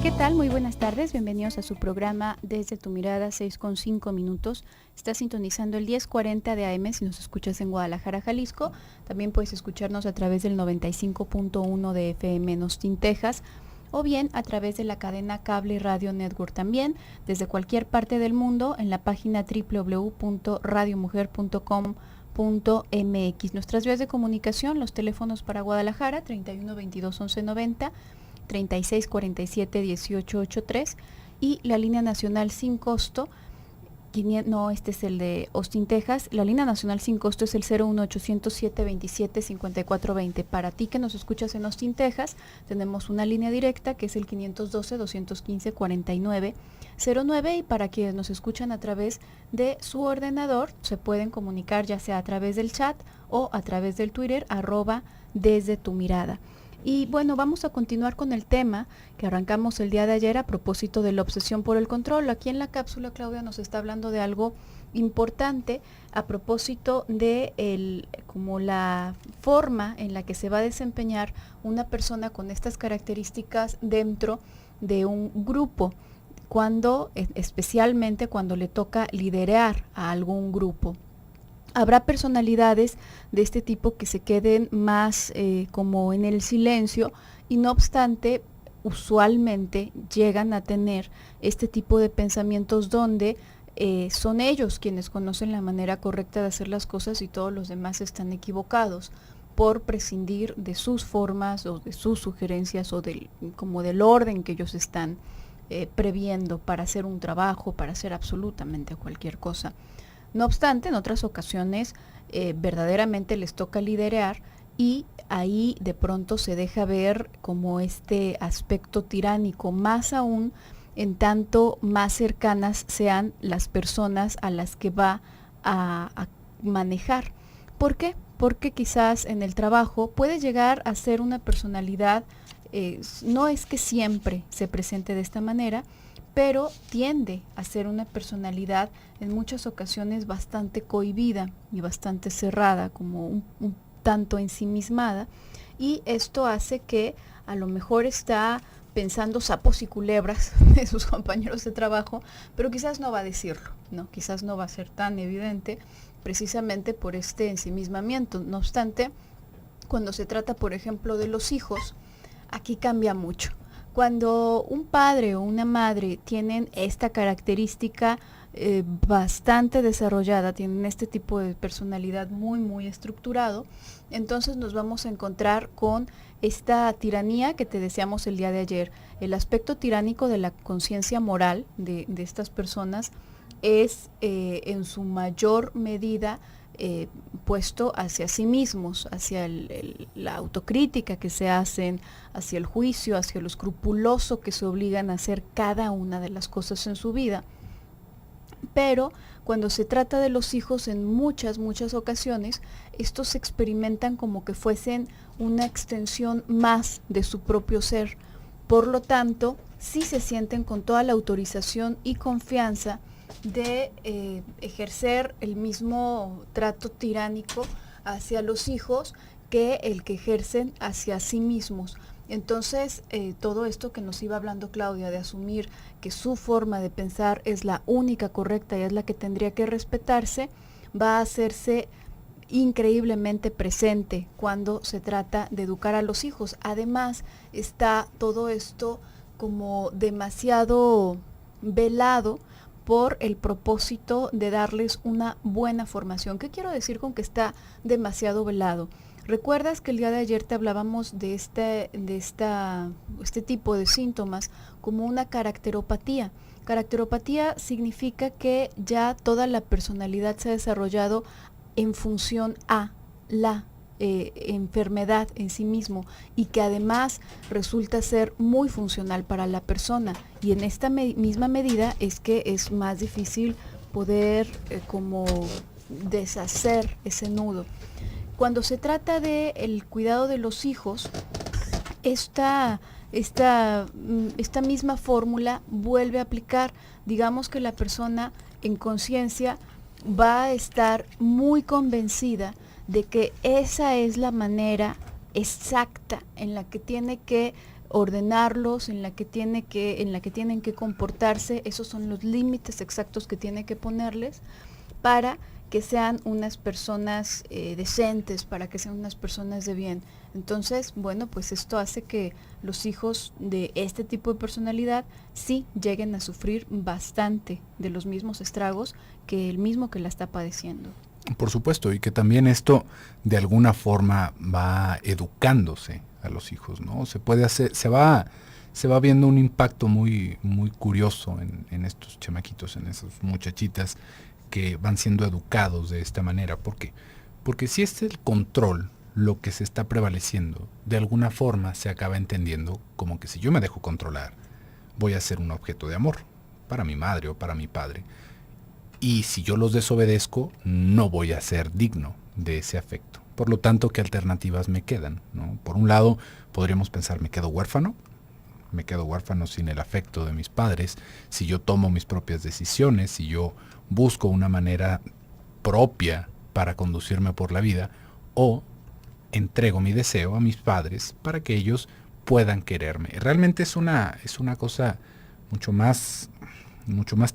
¿Qué tal? Muy buenas tardes, bienvenidos a su programa Desde tu Mirada, 6:05. Está sintonizando el 10:40 de AM si nos escuchas en Guadalajara, Jalisco. También puedes escucharnos a través del 95.1 de FM en Austin, Texas, o bien a través de la cadena Cable y Radio Network también, desde cualquier parte del mundo, en la página www.radiomujer.com.mx. Nuestras vías de comunicación, los teléfonos para Guadalajara, 31 22 11 90, 36 47 18 83, y la línea nacional sin costo, este es el de Austin, Texas. La línea nacional sin costo es el 01800 727 5420. Para ti que nos escuchas en Austin, Texas, tenemos una línea directa que es el 512 215 4909, y para quienes nos escuchan a través de su ordenador, se pueden comunicar ya sea a través del chat o a través del Twitter, @desde tu mirada. Y bueno, vamos a continuar con el tema que arrancamos el día de ayer a propósito de la obsesión por el control. Aquí en la cápsula, Claudia nos está hablando de algo importante a propósito de como la forma en la que se va a desempeñar una persona con estas características dentro de un grupo, especialmente cuando le toca liderar a algún grupo. Habrá personalidades de este tipo que se queden más como en el silencio, y no obstante, usualmente llegan a tener este tipo de pensamientos donde son ellos quienes conocen la manera correcta de hacer las cosas y todos los demás están equivocados, por prescindir de sus formas o de sus sugerencias o como del orden que ellos están previendo para hacer un trabajo, para hacer absolutamente cualquier cosa. No obstante, en otras ocasiones verdaderamente les toca liderar, y ahí de pronto se deja ver como este aspecto tiránico, más aún en tanto más cercanas sean las personas a las que va a manejar. ¿Por qué? Porque quizás en el trabajo puede llegar a ser una personalidad, no es que siempre se presente de esta manera, pero tiende a ser una personalidad en muchas ocasiones bastante cohibida y bastante cerrada, como un tanto ensimismada, y esto hace que a lo mejor está pensando sapos y culebras de sus compañeros de trabajo, pero quizás no va a decirlo, ¿no? Quizás no va a ser tan evidente precisamente por este ensimismamiento. No obstante, cuando se trata, por ejemplo, de los hijos, aquí cambia mucho. Cuando un padre o una madre tienen esta característica bastante desarrollada, tienen este tipo de personalidad muy, muy estructurado, entonces nos vamos a encontrar con esta tiranía que te decíamos el día de ayer. El aspecto tiránico de la conciencia moral de estas personas es en su mayor medida puesto hacia sí mismos, hacia la autocrítica que se hacen, hacia el juicio, hacia lo escrupuloso que se obligan a hacer cada una de las cosas en su vida. Pero cuando se trata de los hijos, en muchas ocasiones, estos se experimentan como que fuesen una extensión más de su propio ser. Por lo tanto, sí se sienten con toda la autorización y confianza de ejercer el mismo trato tiránico hacia los hijos que el que ejercen hacia sí mismos. Entonces, todo esto que nos iba hablando Claudia, de asumir que su forma de pensar es la única correcta y es la que tendría que respetarse, va a hacerse increíblemente presente cuando se trata de educar a los hijos. Además, está todo esto como demasiado velado por el propósito de darles una buena formación. ¿Qué quiero decir con que está demasiado velado? ¿Recuerdas que el día de ayer te hablábamos de este tipo de síntomas como una caracteropatía? Caracteropatía significa que ya toda la personalidad se ha desarrollado en función a la enfermedad en sí mismo, y que además resulta ser muy funcional para la persona, y en esta misma medida es que es más difícil poder como deshacer ese nudo. Cuando se trata de el cuidado de los hijos, esta misma fórmula vuelve a aplicar. Digamos que la persona en conciencia va a estar muy convencida de que esa es la manera exacta en la que tiene que ordenarlos, en la que tienen que comportarse. Esos son los límites exactos que tiene que ponerles para que sean unas personas decentes, para que sean unas personas de bien. Entonces, bueno, pues esto hace que los hijos de este tipo de personalidad sí lleguen a sufrir bastante de los mismos estragos que el mismo que la está padeciendo. Por supuesto, y que también esto de alguna forma va educándose a los hijos, ¿no? Se puede hacer, se va viendo un impacto muy, muy curioso en estos chamaquitos, en esas muchachitas que van siendo educados de esta manera. ¿Por qué? Porque si es el control lo que se está prevaleciendo, de alguna forma se acaba entendiendo como que si yo me dejo controlar, voy a ser un objeto de amor para mi madre o para mi padre. Y si yo los desobedezco, no voy a ser digno de ese afecto. Por lo tanto, ¿qué alternativas me quedan, ¿no? Por un lado, podríamos pensar, me quedo huérfano sin el afecto de mis padres, si yo tomo mis propias decisiones, si yo busco una manera propia para conducirme por la vida, o entrego mi deseo a mis padres para que ellos puedan quererme. Realmente es una cosa mucho más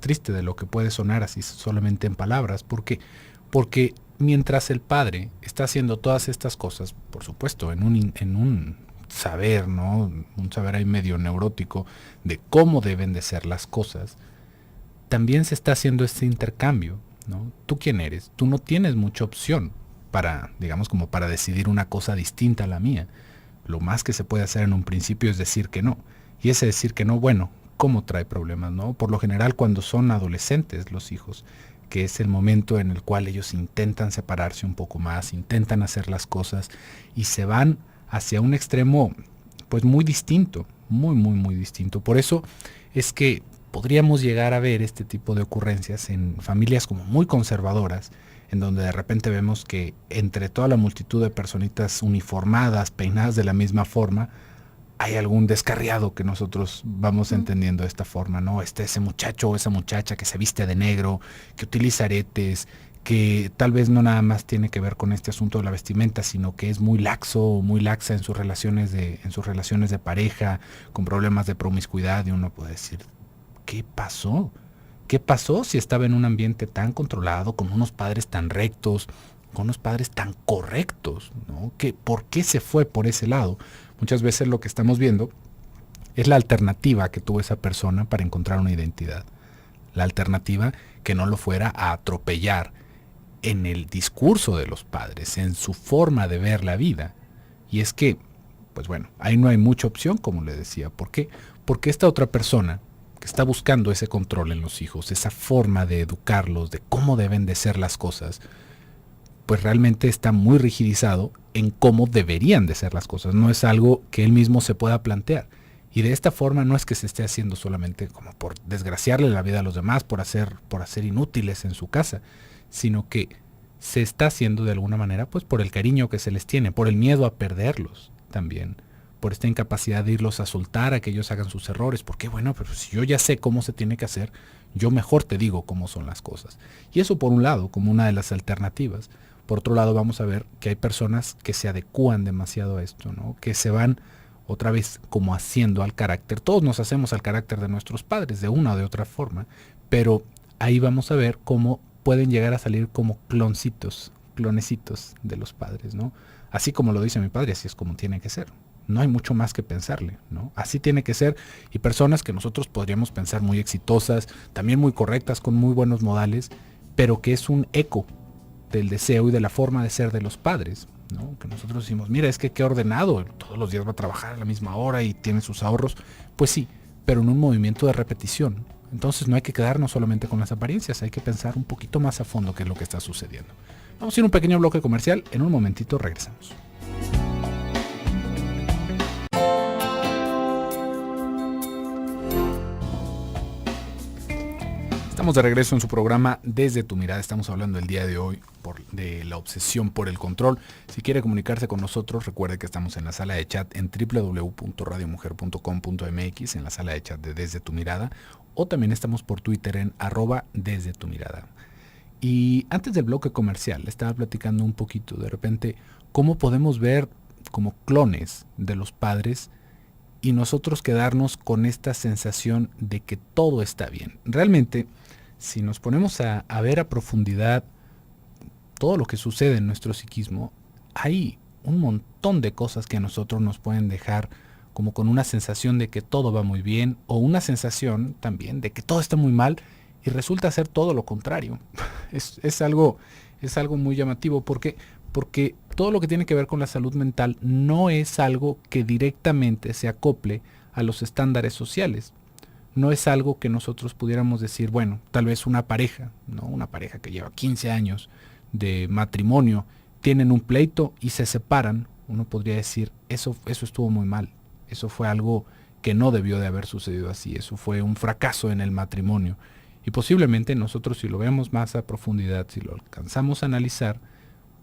triste de lo que puede sonar así solamente en palabras. ¿Por qué? Porque mientras el padre está haciendo todas estas cosas, por supuesto, en un saber, ¿no? Un saber ahí medio neurótico de cómo deben de ser las cosas, también se está haciendo este intercambio, ¿no? ¿Tú quién eres? Tú no tienes mucha opción para, digamos, como para decidir una cosa distinta a la mía. Lo más que se puede hacer en un principio es decir que no. Y ese decir que no, bueno, ¿cómo trae problemas, no? Por lo general cuando son adolescentes los hijos, que es el momento en el cual ellos intentan separarse un poco más, intentan hacer las cosas y se van hacia un extremo pues muy distinto, muy, muy, muy distinto. Por eso es que podríamos llegar a ver este tipo de ocurrencias en familias como muy conservadoras, en donde de repente vemos que entre toda la multitud de personitas uniformadas, peinadas de la misma forma, hay algún descarriado que nosotros vamos entendiendo de esta forma, ¿no? Ese muchacho o esa muchacha que se viste de negro, que utiliza aretes, que tal vez no nada más tiene que ver con este asunto de la vestimenta, sino que es muy laxo o muy laxa en sus relaciones de pareja, con problemas de promiscuidad, y uno puede decir, ¿qué pasó? ¿Qué pasó si estaba en un ambiente tan controlado, con unos padres tan rectos, con unos padres tan correctos, ¿no? ¿Por qué se fue por ese lado? Muchas veces lo que estamos viendo es la alternativa que tuvo esa persona para encontrar una identidad. La alternativa que no lo fuera a atropellar en el discurso de los padres, en su forma de ver la vida. Y es que, pues bueno, ahí no hay mucha opción, como le decía. ¿Por qué? Porque esta otra persona que está buscando ese control en los hijos, esa forma de educarlos, de cómo deben de ser las cosas, pues realmente está muy rigidizado en cómo deberían de ser las cosas. No es algo que él mismo se pueda plantear. Y de esta forma no es que se esté haciendo solamente como por desgraciarle la vida a los demás, por hacer inútiles en su casa, sino que se está haciendo de alguna manera pues por el cariño que se les tiene, por el miedo a perderlos también, por esta incapacidad de irlos a soltar, a que ellos hagan sus errores. Porque bueno, pero si yo ya sé cómo se tiene que hacer, yo mejor te digo cómo son las cosas. Y eso por un lado, como una de las alternativas. Por otro lado, vamos a ver que hay personas que se adecúan demasiado a esto, ¿no? Que se van otra vez como haciendo al carácter. Todos nos hacemos al carácter de nuestros padres de una o de otra forma, pero ahí vamos a ver cómo pueden llegar a salir como clonecitos de los padres, ¿no? Así como lo dice mi padre, así es como tiene que ser. No hay mucho más que pensarle, ¿no? Así tiene que ser. Y personas que nosotros podríamos pensar muy exitosas, también muy correctas, con muy buenos modales, pero que es un eco del deseo y de la forma de ser de los padres, ¿no? Que nosotros decimos, mira, es que qué ordenado, todos los días va a trabajar a la misma hora y tiene sus ahorros. Pues sí, pero en un movimiento de repetición. Entonces no hay que quedarnos solamente con las apariencias, hay que pensar un poquito más a fondo qué es lo que está sucediendo. Vamos a ir a un pequeño bloque comercial, en un momentito regresamos. Estamos de regreso en su programa Desde tu Mirada. Estamos hablando el día de hoy de la obsesión por el control. Si quiere comunicarse con nosotros, recuerde que estamos en la sala de chat en www.radiomujer.com.mx, en la sala de chat de Desde tu Mirada, o también estamos por Twitter en @Desde tu Mirada. Y antes del bloque comercial, estaba platicando un poquito de repente cómo podemos ver como clones de los padres y nosotros quedarnos con esta sensación de que todo está bien. Realmente, si nos ponemos a ver a profundidad todo lo que sucede en nuestro psiquismo, hay un montón de cosas que a nosotros nos pueden dejar como con una sensación de que todo va muy bien, o una sensación también de que todo está muy mal, y resulta ser todo lo contrario. Es algo muy llamativo, porque todo lo que tiene que ver con la salud mental no es algo que directamente se acople a los estándares sociales. No es algo que nosotros pudiéramos decir, bueno, tal vez una pareja, ¿no? Una pareja que lleva 15 años de matrimonio, tienen un pleito y se separan. Uno podría decir, eso estuvo muy mal. Eso fue algo que no debió de haber sucedido así. Eso fue un fracaso en el matrimonio. Y posiblemente nosotros, si lo vemos más a profundidad, si lo alcanzamos a analizar,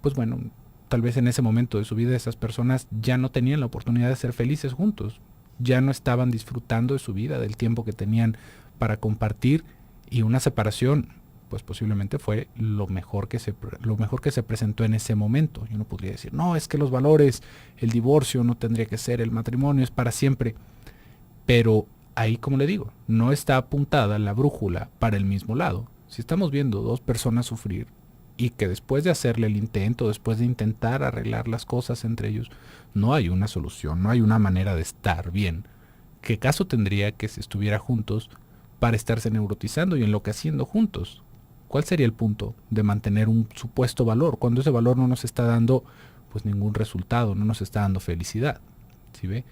pues bueno, tal vez en ese momento de su vida esas personas ya no tenían la oportunidad de ser felices juntos. Ya no estaban disfrutando de su vida, del tiempo que tenían para compartir, y una separación pues posiblemente fue lo mejor que se presentó en ese momento. Y uno podría decir, no, es que los valores, el divorcio no tendría que ser, el matrimonio es para siempre. Pero ahí, como le digo, no está apuntada la brújula para el mismo lado. Si estamos viendo dos personas sufrir, y que después de hacerle el intento, después de intentar arreglar las cosas entre ellos, no hay una solución, no hay una manera de estar bien, ¿qué caso tendría que se estuviera juntos para estarse neurotizando y enloqueciendo juntos? ¿Cuál sería el punto de mantener un supuesto valor cuando ese valor no nos está dando pues ningún resultado, no nos está dando felicidad? ¿Sí ve?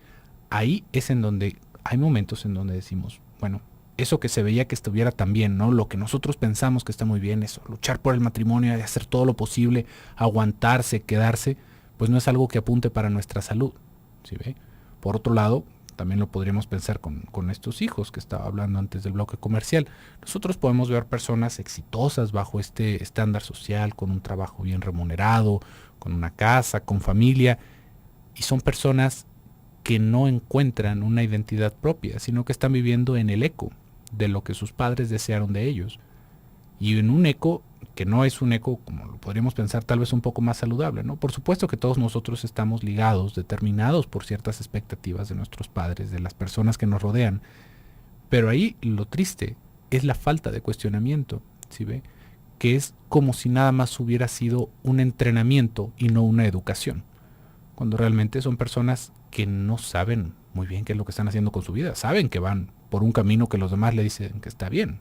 Ahí es en donde hay momentos en donde decimos, bueno, eso que se veía que estuviera tan bien, ¿no? Lo que nosotros pensamos que está muy bien, eso, luchar por el matrimonio y hacer todo lo posible, aguantarse, quedarse, pues no es algo que apunte para nuestra salud, ¿sí ve? Por otro lado, también lo podríamos pensar con estos hijos que estaba hablando antes del bloque comercial. Nosotros podemos ver personas exitosas bajo este estándar social, con un trabajo bien remunerado, con una casa, con familia, y son personas que no encuentran una identidad propia, sino que están viviendo en el eco de lo que sus padres desearon de ellos. Y en un eco que no es un eco, como lo podríamos pensar, tal vez un poco más saludable, ¿no? Por supuesto que todos nosotros estamos ligados, determinados por ciertas expectativas de nuestros padres, de las personas que nos rodean. Pero ahí lo triste es la falta de cuestionamiento, ¿sí ve? Que es como si nada más hubiera sido un entrenamiento y no una educación. Cuando realmente son personas que no saben muy bien qué es lo que están haciendo con su vida. Saben que van por un camino que los demás le dicen que está bien,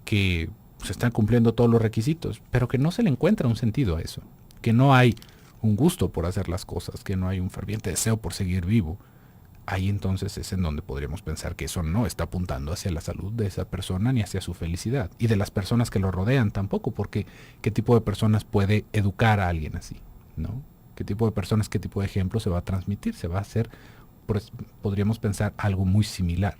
que se están cumpliendo todos los requisitos, pero que no se le encuentra un sentido a eso, que no hay un gusto por hacer las cosas, que no hay un ferviente deseo por seguir vivo. Ahí entonces es en donde podríamos pensar que eso no está apuntando hacia la salud de esa persona ni hacia su felicidad, y de las personas que lo rodean tampoco, porque ¿qué tipo de personas puede educar a alguien así? ¿No? ¿Qué tipo de personas, qué tipo de ejemplo se va a transmitir? Se va a hacer, pues, podríamos pensar, algo muy similar.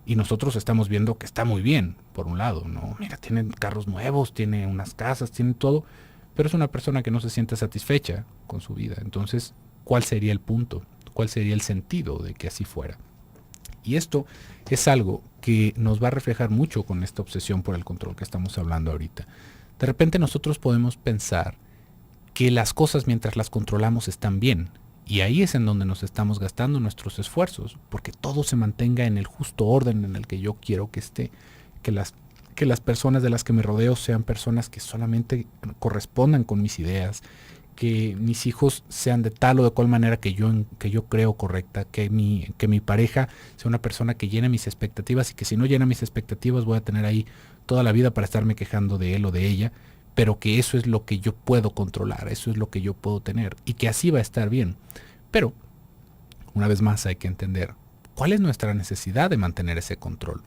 Y nosotros estamos viendo que está muy bien, por un lado, ¿no? Mira, tiene carros nuevos, tiene unas casas, tiene todo, pero es una persona que no se siente satisfecha con su vida. Entonces, ¿cuál sería el punto? ¿Cuál sería el sentido de que así fuera? Y esto es algo que nos va a reflejar mucho con esta obsesión por el control que estamos hablando ahorita. De repente nosotros podemos pensar que las cosas mientras las controlamos están bien, y ahí es en donde nos estamos gastando nuestros esfuerzos, porque todo se mantenga en el justo orden en el que yo quiero que esté, que las personas de las que me rodeo sean personas que solamente correspondan con mis ideas, que mis hijos sean de tal o de cual manera que yo creo correcta, que mi pareja sea una persona que llene mis expectativas, y que si no llena mis expectativas voy a tener ahí toda la vida para estarme quejando de él o de ella, pero que eso es lo que yo puedo controlar, eso es lo que yo puedo tener, y que así va a estar bien. Pero, una vez más, hay que entender cuál es nuestra necesidad de mantener ese control.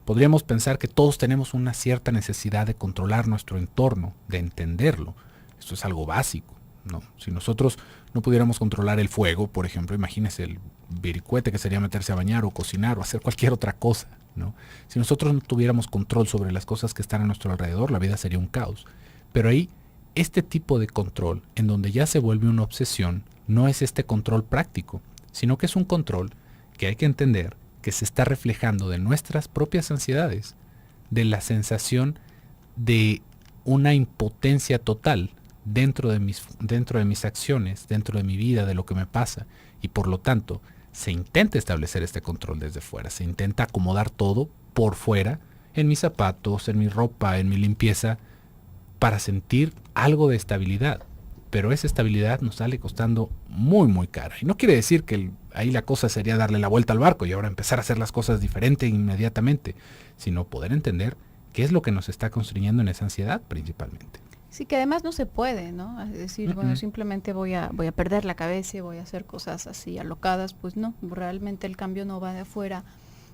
Podríamos pensar que todos tenemos una cierta necesidad de controlar nuestro entorno, de entenderlo. Esto es algo básico, ¿no? Si nosotros no pudiéramos controlar el fuego, por ejemplo, imagínese el vericuete que sería meterse a bañar o cocinar o hacer cualquier otra cosa, ¿no? Si nosotros no tuviéramos control sobre las cosas que están a nuestro alrededor, la vida sería un caos. Pero ahí, este tipo de control, en donde ya se vuelve una obsesión, no es este control práctico, sino que es un control que hay que entender que se está reflejando de nuestras propias ansiedades, de la sensación de una impotencia total dentro de mis acciones, dentro de mi vida, de lo que me pasa, y por lo tanto, se intenta establecer este control desde fuera, se intenta acomodar todo por fuera, en mis zapatos, en mi ropa, en mi limpieza, para sentir algo de estabilidad. Pero esa estabilidad nos sale costando muy muy cara. Y no quiere decir que ahí la cosa sería darle la vuelta al barco y ahora empezar a hacer las cosas diferente inmediatamente, sino poder entender qué es lo que nos está construyendo en esa ansiedad principalmente. Sí, que además no se puede, ¿no? Es decir, bueno, simplemente voy a perder la cabeza y voy a hacer cosas así alocadas, pues no, realmente el cambio no va de afuera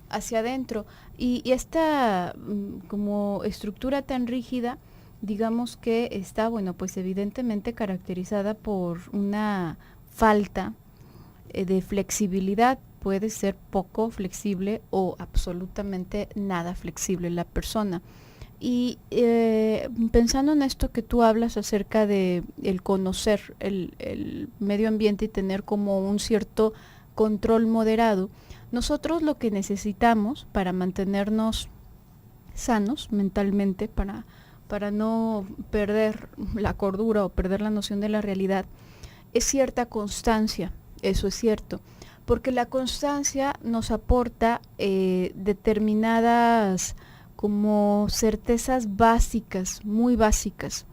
hacia adentro. Y esta como estructura tan rígida, digamos que está, bueno, pues evidentemente caracterizada por una falta de flexibilidad. Puede ser poco flexible o absolutamente nada flexible la persona. Y pensando en esto que tú hablas acerca de el conocer el medio ambiente y tener como un cierto control moderado, nosotros lo que necesitamos para mantenernos sanos mentalmente, para no perder la cordura o perder la noción de la realidad, es cierta constancia. Eso es cierto, porque la constancia nos aporta determinadas como certezas básicas, muy básicas,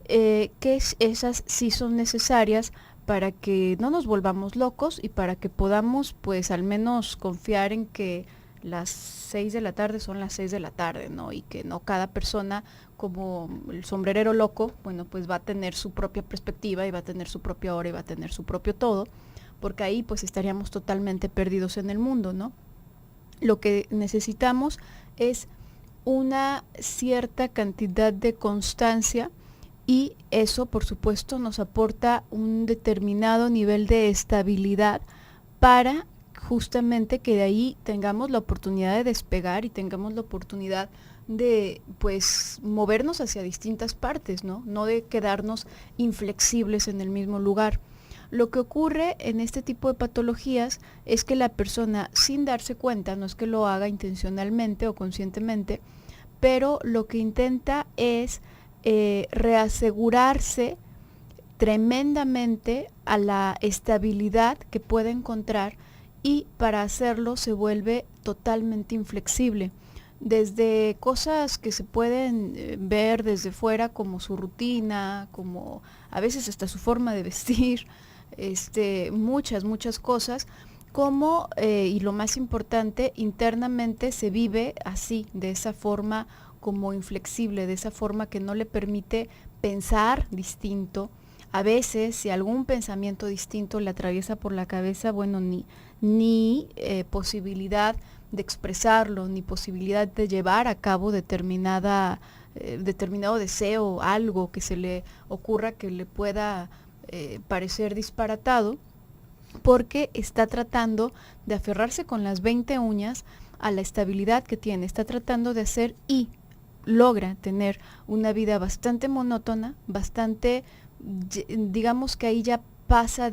que esas sí son necesarias para que no nos volvamos locos y para que podamos pues al menos confiar en que las 6 de la tarde son las 6 de la tarde, ¿no? Y que no cada persona como el sombrerero loco, bueno, pues va a tener su propia perspectiva y va a tener su propia hora y va a tener su propio todo, porque ahí pues estaríamos totalmente perdidos en el mundo, ¿no? Lo que necesitamos es una cierta cantidad de constancia y eso por supuesto nos aporta un determinado nivel de estabilidad para justamente que de ahí tengamos la oportunidad de despegar y tengamos la oportunidad de pues movernos hacia distintas partes, ¿no? No de quedarnos inflexibles en el mismo lugar. Lo que ocurre en este tipo de patologías es que la persona, sin darse cuenta, no es que lo haga intencionalmente o conscientemente, pero lo que intenta es reasegurarse tremendamente a la estabilidad que puede encontrar y para hacerlo se vuelve totalmente inflexible. Desde cosas que se pueden ver desde fuera como su rutina, como a veces hasta su forma de vestir, muchas cosas, como, y lo más importante, internamente se vive así, de esa forma como inflexible, de esa forma que no le permite pensar distinto. A veces, si algún pensamiento distinto le atraviesa por la cabeza, bueno, ni posibilidad de expresarlo, ni posibilidad de llevar a cabo determinado deseo, algo que se le ocurra que le pueda parecer disparatado, porque está tratando de aferrarse con las 20 uñas a la estabilidad que tiene, está tratando de hacer y logra tener una vida bastante monótona, bastante, digamos que ahí ya pasa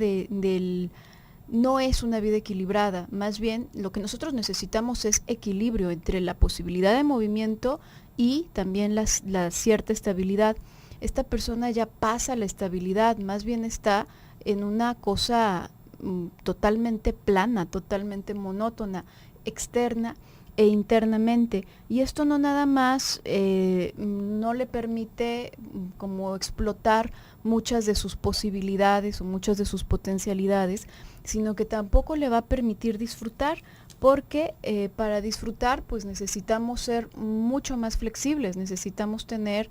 no es una vida equilibrada, más bien lo que nosotros necesitamos es equilibrio entre la posibilidad de movimiento y también la cierta estabilidad. Esta persona ya pasa la estabilidad, más bien está en una cosa totalmente plana, totalmente monótona, externa e internamente. Y esto no nada más no le permite como explotar muchas de sus posibilidades o muchas de sus potencialidades, sino que tampoco le va a permitir disfrutar, porque para disfrutar pues necesitamos ser mucho más flexibles, necesitamos tener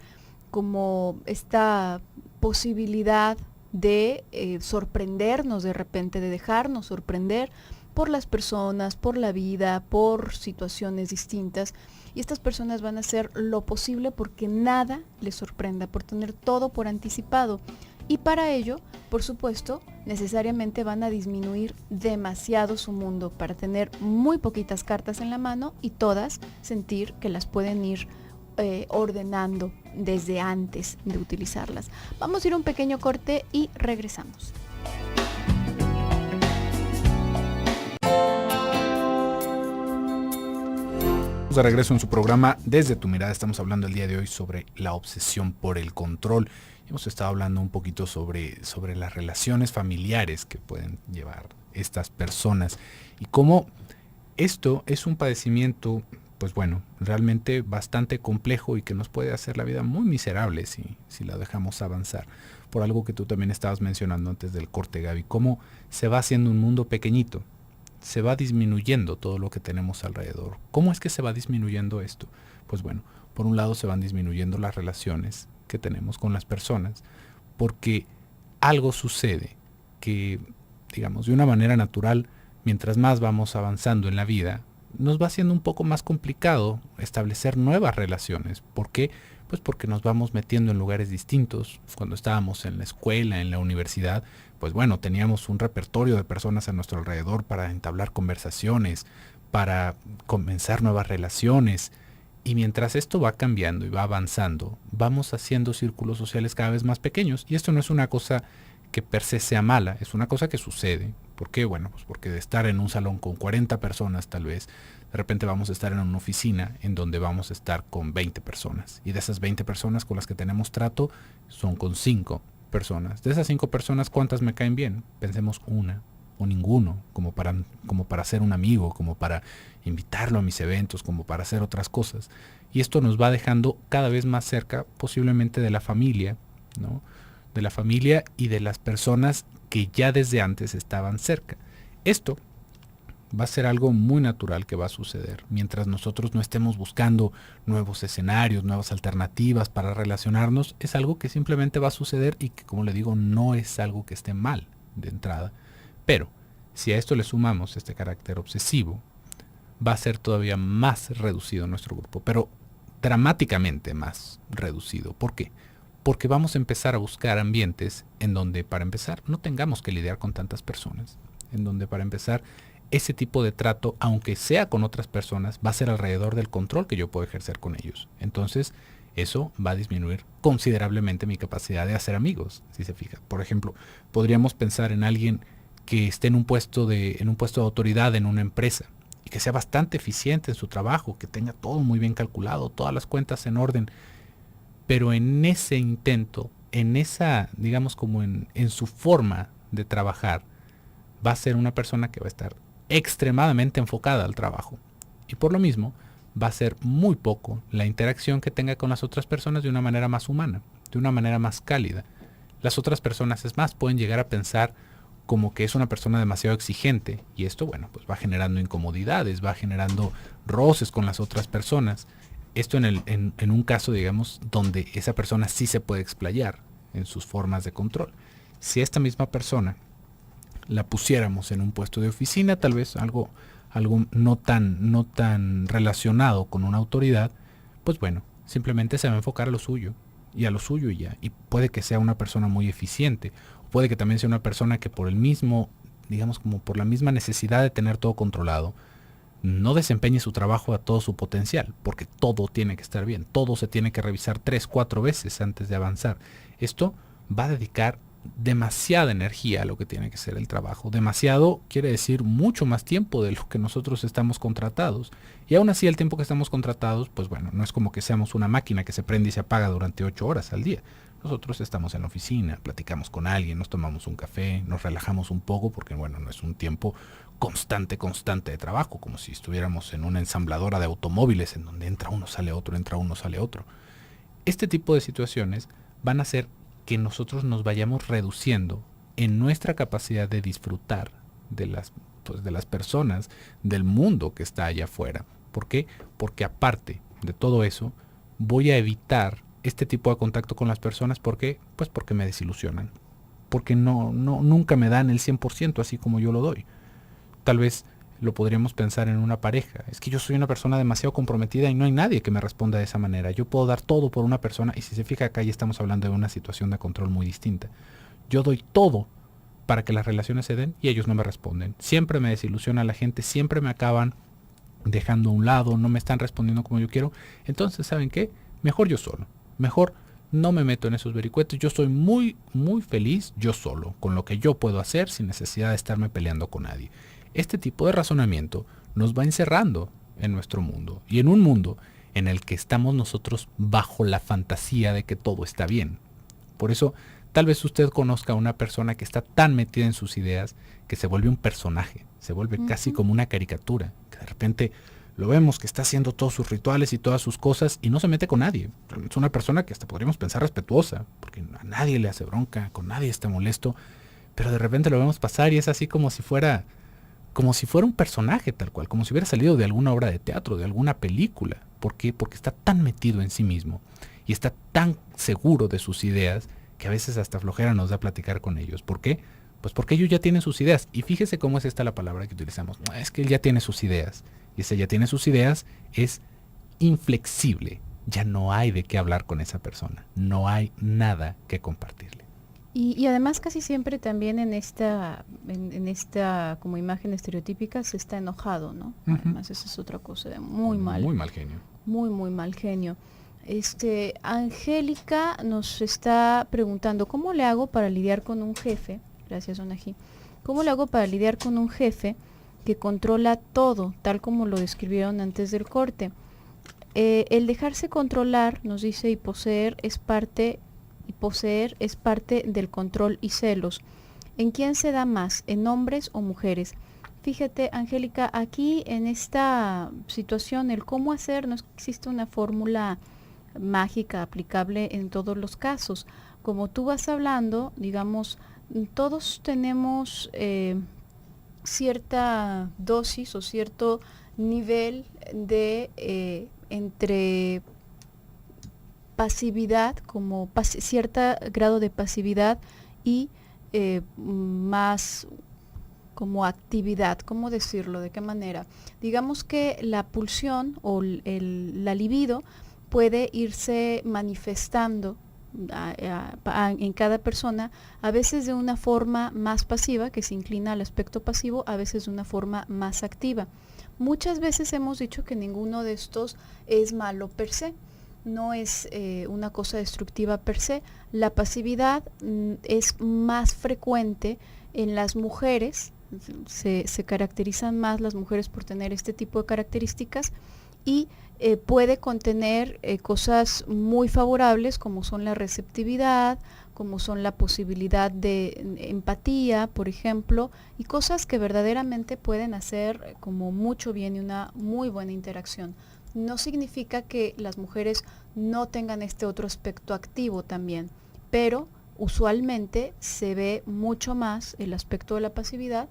como esta posibilidad de sorprendernos de repente, de dejarnos sorprender por las personas, por la vida, por situaciones distintas. Y estas personas van a hacer lo posible porque nada les sorprenda, por tener todo por anticipado. Y para ello, por supuesto, necesariamente van a disminuir demasiado su mundo para tener muy poquitas cartas en la mano y todas sentir que las pueden ir ordenando desde antes de utilizarlas. Vamos a ir a un pequeño corte y regresamos. De regreso en su programa Desde tu mirada. Estamos hablando el día de hoy sobre la obsesión por el control. Hemos estado hablando un poquito sobre las relaciones familiares que pueden llevar estas personas. Y cómo esto es un padecimiento, pues bueno, realmente bastante complejo y que nos puede hacer la vida muy miserable si la dejamos avanzar. Por algo que tú también estabas mencionando antes del corte, Gaby, cómo se va haciendo un mundo pequeñito, se va disminuyendo todo lo que tenemos alrededor. ¿Cómo es que se va disminuyendo esto? Pues bueno, por un lado se van disminuyendo las relaciones que tenemos con las personas, porque algo sucede que, digamos, de una manera natural, mientras más vamos avanzando en la vida, nos va siendo un poco más complicado establecer nuevas relaciones. ¿Por qué? Pues porque nos vamos metiendo en lugares distintos. Cuando estábamos en la escuela, en la universidad, pues bueno, teníamos un repertorio de personas a nuestro alrededor para entablar conversaciones, para comenzar nuevas relaciones. Y mientras esto va cambiando y va avanzando, vamos haciendo círculos sociales cada vez más pequeños. Y esto no es una cosa que per se sea mala, es una cosa que sucede. ¿Por qué? Bueno, pues porque de estar en un salón con 40 personas tal vez, de repente vamos a estar en una oficina en donde vamos a estar con 20 personas. Y de esas 20 personas con las que tenemos trato son con 5 personas. De esas 5 personas, ¿cuántas me caen bien? Pensemos una o ninguno, como para ser un amigo, como para invitarlo a mis eventos, como para hacer otras cosas. Y esto nos va dejando cada vez más cerca posiblemente de la familia, ¿no? De la familia y de las personas que ya desde antes estaban cerca. Esto va a ser algo muy natural que va a suceder mientras nosotros no estemos buscando nuevos escenarios, nuevas alternativas para relacionarnos. Es algo que simplemente va a suceder y que, como le digo, no es algo que esté mal de entrada. Pero si a esto le sumamos este carácter obsesivo, va a ser todavía más reducido nuestro grupo, pero dramáticamente más reducido. ¿Por qué? Porque vamos a empezar a buscar ambientes en donde, para empezar, no tengamos que lidiar con tantas personas, en donde, para empezar, ese tipo de trato, aunque sea con otras personas, va a ser alrededor del control que yo puedo ejercer con ellos. Entonces, eso va a disminuir considerablemente mi capacidad de hacer amigos, si se fija. Por ejemplo, podríamos pensar en alguien que esté en un puesto de autoridad en una empresa y que sea bastante eficiente en su trabajo, que tenga todo muy bien calculado, todas las cuentas en orden, pero en ese intento, en esa, digamos, como en su forma de trabajar, va a ser una persona que va a estar extremadamente enfocada al trabajo. Y por lo mismo, va a ser muy poco la interacción que tenga con las otras personas de una manera más humana, de una manera más cálida. Las otras personas, es más, pueden llegar a pensar como que es una persona demasiado exigente. Y esto, bueno, pues va generando incomodidades, va generando roces con las otras personas. Esto en un caso, digamos, donde esa persona sí se puede explayar en sus formas de control. Si esta misma persona la pusiéramos en un puesto de oficina, tal vez algo no tan relacionado con una autoridad, pues bueno, simplemente se va a enfocar a lo suyo y a lo suyo y ya. Y puede que sea una persona muy eficiente, o puede que también sea una persona que por el mismo, digamos, como por la misma necesidad de tener todo controlado, no desempeñe su trabajo a todo su potencial, porque todo tiene que estar bien, todo se tiene que revisar 3-4 veces antes de avanzar. Esto va a dedicar demasiada energía a lo que tiene que ser el trabajo. Demasiado quiere decir mucho más tiempo de lo que nosotros estamos contratados. Y aún así el tiempo que estamos contratados, pues bueno, no es como que seamos una máquina que se prende y se apaga durante 8 horas al día. Nosotros estamos en la oficina, platicamos con alguien, nos tomamos un café, nos relajamos un poco, porque bueno, no es un tiempo constante de trabajo, como si estuviéramos en una ensambladora de automóviles en donde entra uno, sale otro, entra uno, sale otro. Este tipo de situaciones van a hacer que nosotros nos vayamos reduciendo en nuestra capacidad de disfrutar de las personas, del mundo que está allá afuera. ¿Por qué? Porque aparte de todo eso, voy a evitar este tipo de contacto con las personas. ¿Por qué? Pues porque me desilusionan. Porque nunca me dan el 100% así como yo lo doy. Tal vez lo podríamos pensar en una pareja. Es que yo soy una persona demasiado comprometida y no hay nadie que me responda de esa manera. Yo puedo dar todo por una persona, y si se fija acá ya estamos hablando de una situación de control muy distinta. Yo doy todo para que las relaciones se den y ellos no me responden. Siempre me desilusiona la gente, siempre me acaban dejando a un lado, no me están respondiendo como yo quiero. Entonces, ¿saben qué? Mejor yo solo. Mejor no me meto en esos vericuetos. Yo soy muy, muy feliz yo solo, con lo que yo puedo hacer sin necesidad de estarme peleando con nadie. Este tipo de razonamiento nos va encerrando en nuestro mundo, y en un mundo en el que estamos nosotros bajo la fantasía de que todo está bien. Por eso Tal vez usted conozca a una persona que está tan metida en sus ideas que se vuelve un personaje, se vuelve casi como una caricatura, que de repente lo vemos que está haciendo todos sus rituales y todas sus cosas y no se mete con nadie. Es una persona que hasta podríamos pensar respetuosa, porque a nadie le hace bronca, con nadie está molesto, pero de repente lo vemos pasar y es así como si fuera un personaje tal cual, como si hubiera salido de alguna obra de teatro, de alguna película. ¿Por qué? Porque está tan metido en sí mismo y está tan seguro de sus ideas que a veces hasta flojera nos da platicar con ellos. ¿Por qué? Pues porque ellos ya tienen sus ideas. Y fíjese cómo es esta la palabra que utilizamos. No, es que él ya tiene sus ideas. Y ese ya tiene sus ideas es inflexible. Ya no hay de qué hablar con esa persona. No hay nada que compartirle. Y además casi siempre también en esta como imagen estereotípica se está enojado, ¿no? Además esa es otra cosa de muy mal genio. Muy mal genio. Angélica nos está preguntando, ¿cómo le hago para lidiar con un jefe? Gracias, Donají. ¿Cómo le hago para lidiar con un jefe que controla todo, tal como lo describieron antes del corte? El dejarse controlar, nos dice, y poseer es parte del control y celos. ¿En quién se da más? ¿En hombres o mujeres? Fíjate, Angélica, aquí en esta situación, el cómo hacer, no existe una fórmula mágica aplicable en todos los casos. Como tú vas hablando, digamos, todos tenemos cierta dosis o cierto nivel de entre pasividad, como cierto grado de pasividad y más como actividad. ¿Cómo decirlo? ¿De qué manera? Digamos que la pulsión o la libido puede irse manifestando en cada persona, a veces de una forma más pasiva, que se inclina al aspecto pasivo, a veces de una forma más activa. Muchas veces hemos dicho que ninguno de estos es malo per se, no es una cosa destructiva per se. La pasividad es más frecuente en las mujeres, se caracterizan más las mujeres por tener este tipo de características y puede contener cosas muy favorables como son la receptividad, como son la posibilidad de empatía, por ejemplo, y cosas que verdaderamente pueden hacer como mucho bien y una muy buena interacción. No significa que las mujeres no tengan este otro aspecto activo también, pero usualmente se ve mucho más el aspecto de la pasividad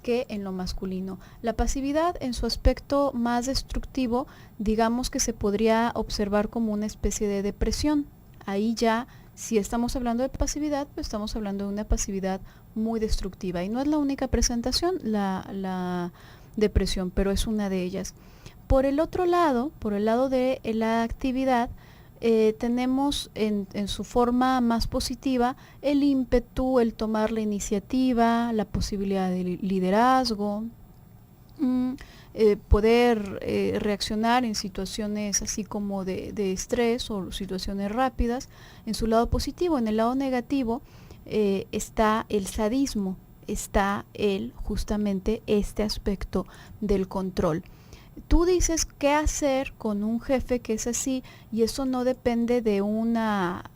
que en lo masculino. La pasividad en su aspecto más destructivo, digamos que se podría observar como una especie de depresión. Ahí ya, si estamos hablando de pasividad, pues estamos hablando de una pasividad muy destructiva. Y no es la única presentación, la depresión, pero es una de ellas. Por el otro lado, por el lado de la actividad, tenemos en su forma más positiva el ímpetu, el tomar la iniciativa, la posibilidad de liderazgo, poder reaccionar en situaciones así como de estrés o situaciones rápidas, en su lado positivo. En el lado negativo está el sadismo, está justamente este aspecto del control. Tú dices qué hacer con un jefe que es así y eso no depende de una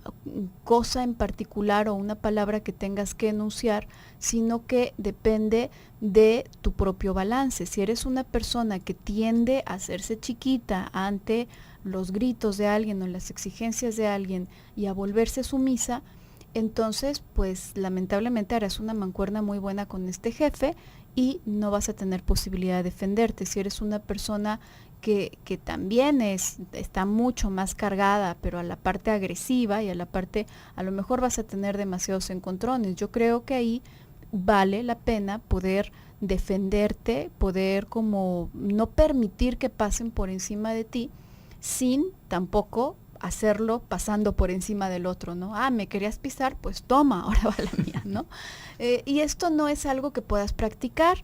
cosa en particular o una palabra que tengas que enunciar, sino que depende de tu propio balance. Si eres una persona que tiende a hacerse chiquita ante los gritos de alguien o las exigencias de alguien y a volverse sumisa, entonces pues lamentablemente harás una mancuerna muy buena con este jefe y no vas a tener posibilidad de defenderte. Si eres una persona que también está mucho más cargada, pero a la parte agresiva y a la parte, a lo mejor vas a tener demasiados encontrones. Yo creo que ahí vale la pena poder defenderte, poder como no permitir que pasen por encima de ti, sin tampoco hacerlo pasando por encima del otro, ¿no? Me querías pisar, pues toma, ahora va la mía, ¿no? Y esto no es algo que puedas practicar,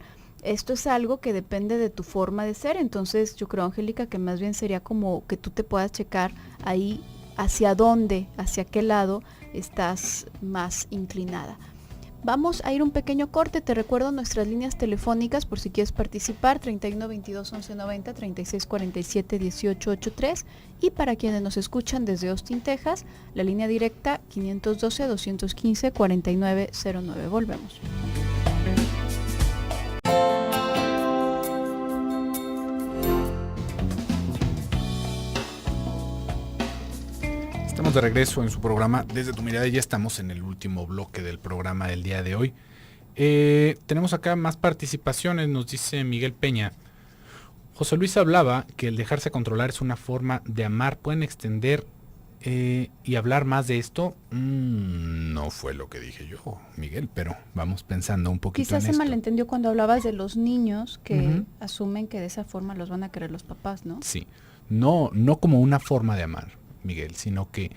esto es algo que depende de tu forma de ser. Entonces yo creo, Angélica, que más bien sería como que tú te puedas checar ahí hacia dónde, hacia qué lado estás más inclinada. Vamos a ir un pequeño corte. Te recuerdo nuestras líneas telefónicas por si quieres participar: 31 22 11 90, 36 47 18 83, y para quienes nos escuchan desde Austin, Texas, la línea directa 512 215 4909. Volvemos. Estamos de regreso en su programa Desde tu Mirada y ya estamos en el último bloque del programa del día de hoy. Tenemos acá más participaciones, nos dice Miguel Peña. José Luis hablaba que el dejarse controlar es una forma de amar. ¿Pueden extender y hablar más de esto? No fue lo que dije yo, Miguel, pero vamos pensando un poquito Quizás en se esto. malentendió cuando hablabas de los niños que asumen que de esa forma los van a querer los papás, ¿no? Sí, no como una forma de amar, Miguel, sino que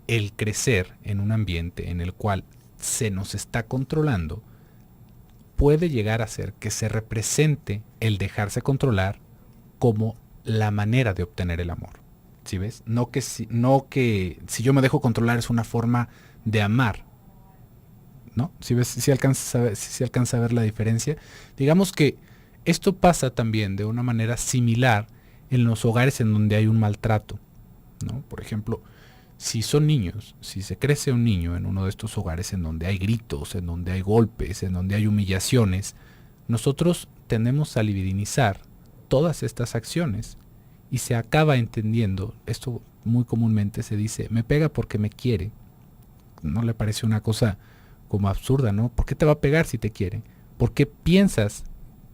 el crecer en un ambiente en el cual se nos está controlando puede llegar a ser que se represente el dejarse controlar como la manera de obtener el amor. ¿Sí ves? No que si yo me dejo controlar es una forma de amar, ¿no? ¿Sí ves? Si alcanza a ver la diferencia. Digamos que esto pasa también de una manera similar en los hogares en donde hay un maltrato, ¿no? Por ejemplo, si son niños, si se crece un niño en uno de estos hogares en donde hay gritos, en donde hay golpes, en donde hay humillaciones, nosotros tendemos a libidinizar todas estas acciones y se acaba entendiendo, esto muy comúnmente se dice, me pega porque me quiere. ¿No le parece una cosa como absurda, no? ¿Por qué te va a pegar si te quiere? ¿Por qué piensas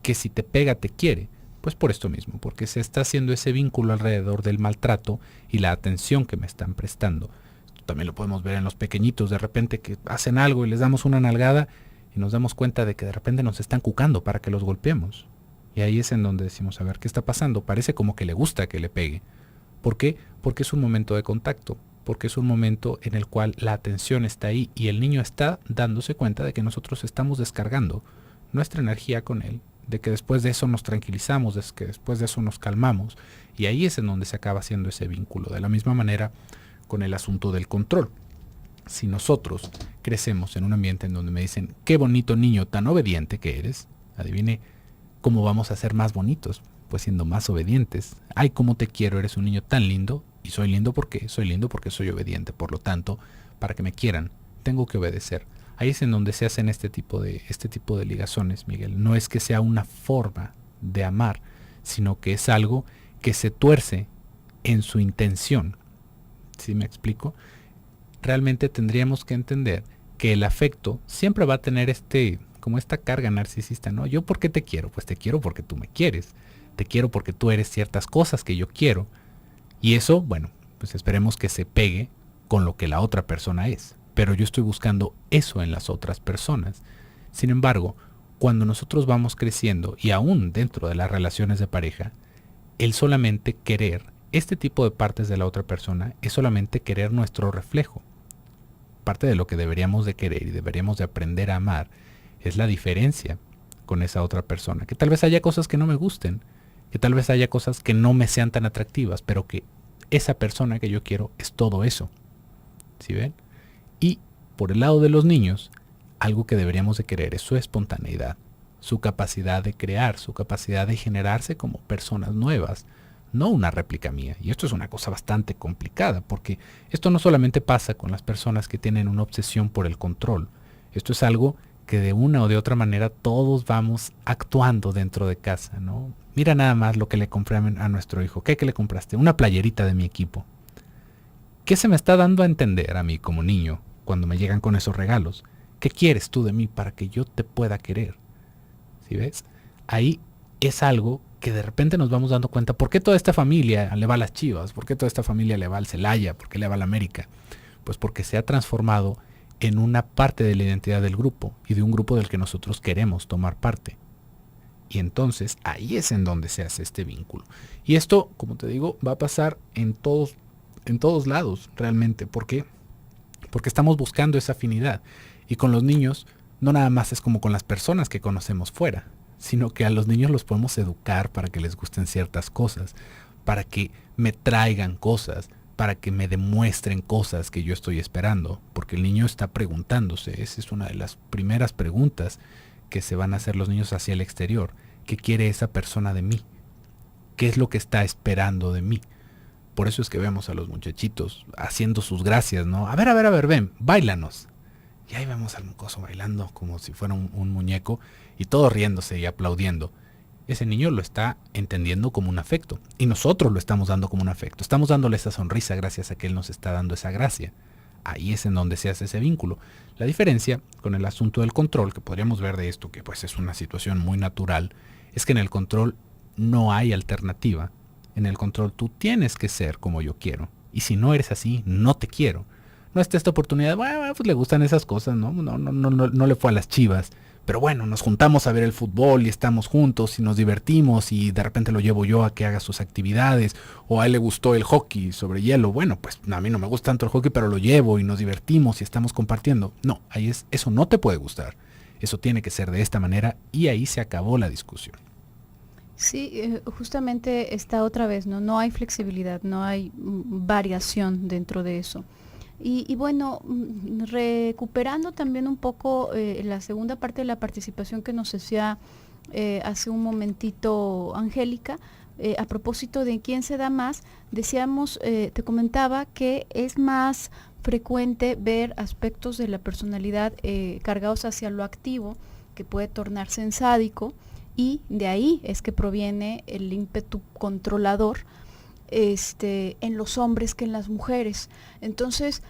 que si te pega te quiere? Pues por esto mismo, porque se está haciendo ese vínculo alrededor del maltrato y la atención que me están prestando. Esto también lo podemos ver en los pequeñitos, de repente que hacen algo y les damos una nalgada y nos damos cuenta de que de repente nos están cucando para que los golpeemos. Y ahí es en donde decimos, a ver, ¿qué está pasando? Parece como que le gusta que le pegue. ¿Por qué? Porque es un momento de contacto, porque es un momento en el cual la atención está ahí y el niño está dándose cuenta de que nosotros estamos descargando nuestra energía con él, de que después de eso nos tranquilizamos, de que después de eso nos calmamos, y ahí es en donde se acaba haciendo ese vínculo. De la misma manera con el asunto del control. Si nosotros crecemos en un ambiente en donde me dicen, qué bonito niño tan obediente que eres, adivine cómo vamos a ser más bonitos, pues siendo más obedientes. Ay, cómo te quiero, eres un niño tan lindo, y soy lindo porque soy obediente, por lo tanto, para que me quieran, tengo que obedecer. Ahí es en donde se hacen este tipo de ligazones, Miguel. No es que sea una forma de amar, sino que es algo que se tuerce en su intención. ¿Sí me explico? Realmente tendríamos que entender que el afecto siempre va a tener como esta carga narcisista, ¿no? ¿Yo por qué te quiero? Pues te quiero porque tú me quieres. Te quiero porque tú eres ciertas cosas que yo quiero. Y eso, bueno, pues esperemos que se pegue con lo que la otra persona es. Pero yo estoy buscando eso en las otras personas. Sin embargo, cuando nosotros vamos creciendo y aún dentro de las relaciones de pareja, el solamente querer este tipo de partes de la otra persona es solamente querer nuestro reflejo. Parte de lo que deberíamos de querer y deberíamos de aprender a amar es la diferencia con esa otra persona. Que tal vez haya cosas que no me gusten, que tal vez haya cosas que no me sean tan atractivas, pero que esa persona que yo quiero es todo eso. ¿Sí ven? Y por el lado de los niños, algo que deberíamos de querer es su espontaneidad, su capacidad de crear, su capacidad de generarse como personas nuevas, no una réplica mía. Y esto es una cosa bastante complicada, porque esto no solamente pasa con las personas que tienen una obsesión por el control. Esto es algo que de una o de otra manera todos vamos actuando dentro de casa, ¿no? Mira nada más lo que le compré a nuestro hijo. ¿Qué le compraste? Una playerita de mi equipo. ¿Qué se me está dando a entender a mí como niño cuando me llegan con esos regalos? ¿Qué quieres tú de mí para que yo te pueda querer? ¿Sí ves? Ahí es algo que de repente nos vamos dando cuenta. ¿Por qué toda esta familia le va a las Chivas? ¿Por qué toda esta familia le va al Celaya? ¿Por qué le va al América? Pues porque se ha transformado en una parte de la identidad del grupo y de un grupo del que nosotros queremos tomar parte. Y entonces ahí es en donde se hace este vínculo. Y esto, como te digo, va a pasar en todos lados realmente. ¿Por qué? Porque estamos buscando esa afinidad. Y con los niños no nada más es como con las personas que conocemos fuera, sino que a los niños los podemos educar para que les gusten ciertas cosas, para que me traigan cosas, para que me demuestren cosas que yo estoy esperando, porque el niño está preguntándose. Esa es una de las primeras preguntas que se van a hacer los niños hacia el exterior. ¿Qué quiere esa persona de mí? ¿Qué es lo que está esperando de mí? Por eso es que vemos a los muchachitos haciendo sus gracias, ¿no? A ver, ven, báilanos. Y ahí vemos al mocoso bailando como si fuera un muñeco y todos riéndose y aplaudiendo. Ese niño lo está entendiendo como un afecto y nosotros lo estamos dando como un afecto. Estamos dándole esa sonrisa gracias a que él nos está dando esa gracia. Ahí es en donde se hace ese vínculo. La diferencia con el asunto del control, que podríamos ver de esto, que pues es una situación muy natural, es que en el control no hay alternativa. En el control tú tienes que ser como yo quiero. Y si no eres así, no te quiero. No está esta oportunidad, bueno, pues le gustan esas cosas, ¿no? No le fue a las Chivas. Pero bueno, nos juntamos a ver el fútbol y estamos juntos y nos divertimos y de repente lo llevo yo a que haga sus actividades. O a él le gustó el hockey sobre hielo. Bueno, pues a mí no me gusta tanto el hockey, pero lo llevo y nos divertimos y estamos compartiendo. No, eso no te puede gustar. Eso tiene que ser de esta manera y ahí se acabó la discusión. Sí, justamente está otra vez, ¿no? No hay flexibilidad, no hay variación dentro de eso. Y bueno, recuperando también un poco la segunda parte de la participación que nos hacía hace un momentito Angélica, a propósito de quién se da más, decíamos, te comentaba que es más frecuente ver aspectos de la personalidad cargados hacia lo activo, que puede tornarse en sádico, y de ahí es que proviene el ímpetu controlador en los hombres que en las mujeres. Entonces,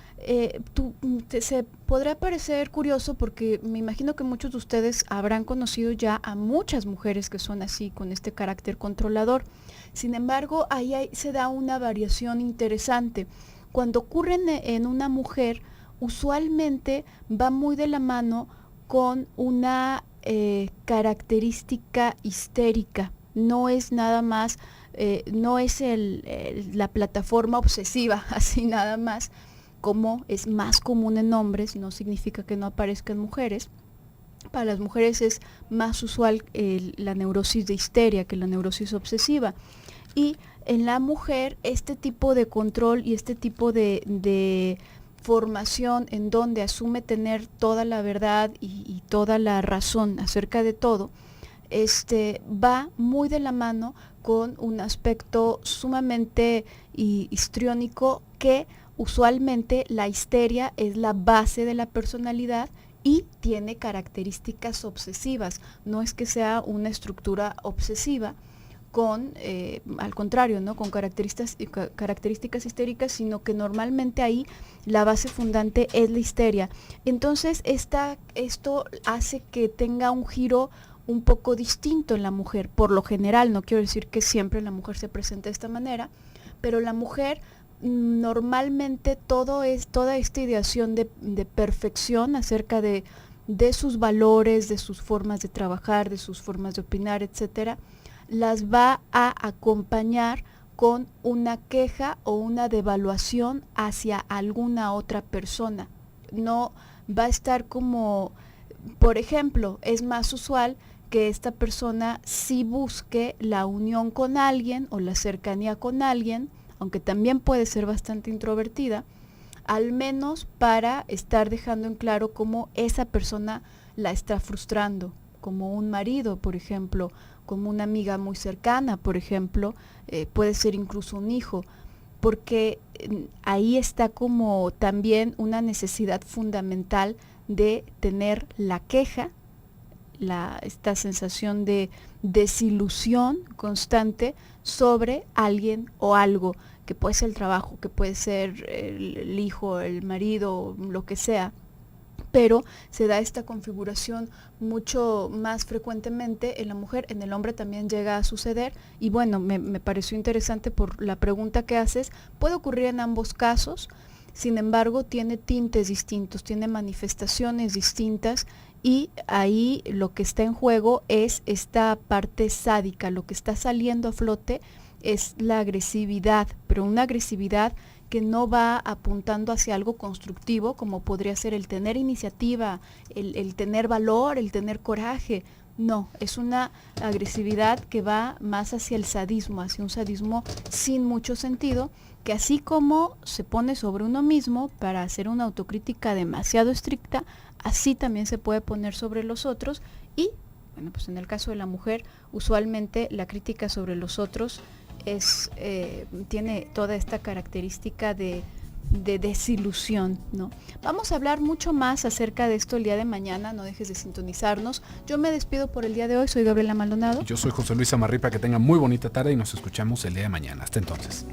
se podrá parecer curioso porque me imagino que muchos de ustedes habrán conocido ya a muchas mujeres que son así, con este carácter controlador. Sin embargo, ahí se da una variación interesante. Cuando ocurre en una mujer, usualmente va muy de la mano con una característica histérica. No es nada más, no es la plataforma obsesiva, así nada más, como es más común en hombres, no significa que no aparezca en mujeres. Para las mujeres es más usual la neurosis de histeria que la neurosis obsesiva. Y en la mujer, este tipo de control y este tipo de formación en donde asume tener toda la verdad y toda la razón acerca de todo, va muy de la mano con un aspecto sumamente histriónico, que usualmente la histeria es la base de la personalidad y tiene características obsesivas. No es que sea una estructura obsesiva al contrario, ¿no? Con características histéricas, sino que normalmente ahí la base fundante es la histeria. Entonces esto hace que tenga un giro un poco distinto en la mujer. Por lo general, no quiero decir que siempre la mujer se presente de esta manera, pero la mujer normalmente toda esta ideación de perfección acerca de sus valores, de sus formas de trabajar, de sus formas de opinar, etcétera, las va a acompañar con una queja o una devaluación hacia alguna otra persona. No va a estar como, por ejemplo, es más usual que esta persona sí busque la unión con alguien o la cercanía con alguien, aunque también puede ser bastante introvertida, al menos para estar dejando en claro cómo esa persona la está frustrando, como un marido, por ejemplo, como una amiga muy cercana, por ejemplo, puede ser incluso un hijo, porque ahí está como también una necesidad fundamental de tener la queja, esta sensación de desilusión constante sobre alguien o algo, que puede ser el trabajo, que puede ser el hijo, el marido, lo que sea. Pero se da esta configuración mucho más frecuentemente en la mujer. En el hombre también llega a suceder, y bueno, me pareció interesante por la pregunta que haces. Puede ocurrir en ambos casos, sin embargo tiene tintes distintos, tiene manifestaciones distintas, y ahí lo que está en juego es esta parte sádica. Lo que está saliendo a flote es la agresividad, pero una agresividad que no va apuntando hacia algo constructivo, como podría ser el tener iniciativa, el tener valor, el tener coraje. No, es una agresividad que va más hacia el sadismo, hacia un sadismo sin mucho sentido, que así como se pone sobre uno mismo para hacer una autocrítica demasiado estricta, así también se puede poner sobre los otros y, bueno, pues en el caso de la mujer, usualmente la crítica sobre los otros tiene toda esta característica de desilusión, ¿no? Vamos a hablar mucho más acerca de esto el día de mañana, no dejes de sintonizarnos. Yo me despido por el día de hoy, soy Gabriela Maldonado. Yo soy José Luis Amarripa, que tengan muy bonita tarde y nos escuchamos el día de mañana. Hasta entonces.